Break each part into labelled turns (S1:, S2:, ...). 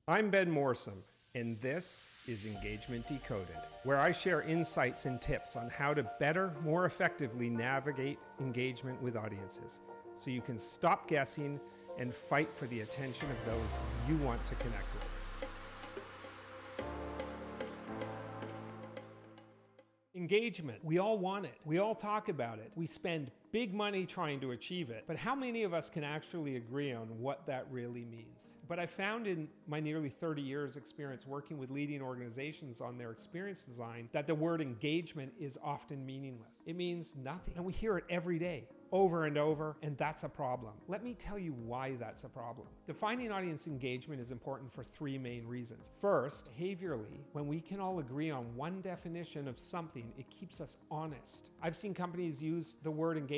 S1: I'm Ben Morsom, and this is Engagement Decoded, where I share insights and tips on how to better, more effectively navigate engagement with audiences, so you can stop guessing and fight for the attention of those you want to connect with. Engagement. We all want it. We all talk about it. We spend big money trying to achieve it. But how many of us can actually agree on what that really means? But I found in my nearly 30 years experience working with leading organizations on their experience design that the word engagement is often meaningless. It means nothing. And we hear it every day, over and over, and that's a problem. Let me tell you why that's a problem. Defining audience engagement is important for three main reasons. First, behaviorally, when we can all agree on one definition of something, it keeps us honest. I've seen companies use the word engagement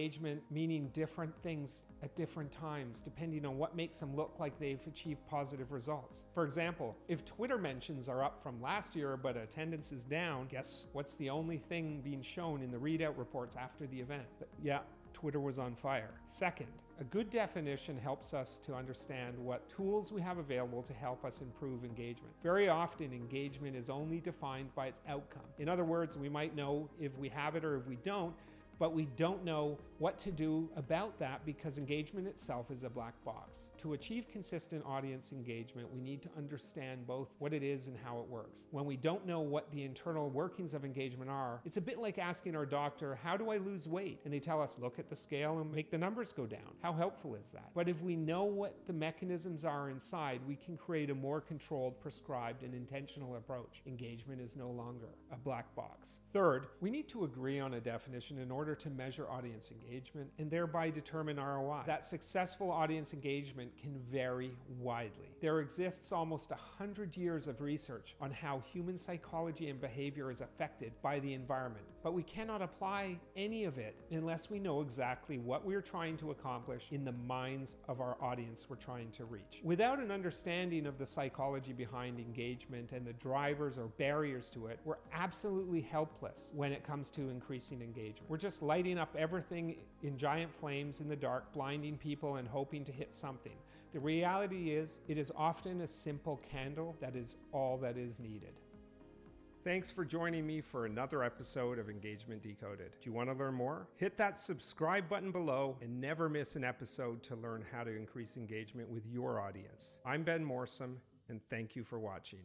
S1: meaning different things at different times, depending on what makes them look like they've achieved positive results. For example, if Twitter mentions are up from last year, but attendance is down, guess what's the only thing being shown in the readout reports after the event? Yeah, Twitter was on fire. Second, a good definition helps us to understand what tools we have available to help us improve engagement. Very often, engagement is only defined by its outcome. In other words, we might know if we have it or if we don't, but we don't know what to do about that because engagement itself is a black box. To achieve consistent audience engagement, we need to understand both what it is and how it works. When we don't know what the internal workings of engagement are, it's a bit like asking our doctor, how do I lose weight? And they tell us, look at the scale and make the numbers go down. How helpful is that? But if we know what the mechanisms are inside, we can create a more controlled, prescribed, and intentional approach. Engagement is no longer a black box. Third, we need to agree on a definition in order to measure audience engagement and thereby determine ROI. That successful audience engagement can vary widely. There exists almost 100 years of research on how human psychology and behavior is affected by the environment, but we cannot apply any of it unless we know exactly what we're trying to accomplish in the minds of our audience we're trying to reach. Without an understanding of the psychology behind engagement and the drivers or barriers to it, we're absolutely helpless when it comes to increasing engagement. We're just lighting up everything in giant flames in the dark, blinding people and hoping to hit something. The reality is, it is often a simple candle that is all that is needed. Thanks for joining me for another episode of Engagement Decoded. Do you want to learn more? Hit that subscribe button below and never miss an episode to learn how to increase engagement with your audience. I'm Ben Morsom, and thank you for watching.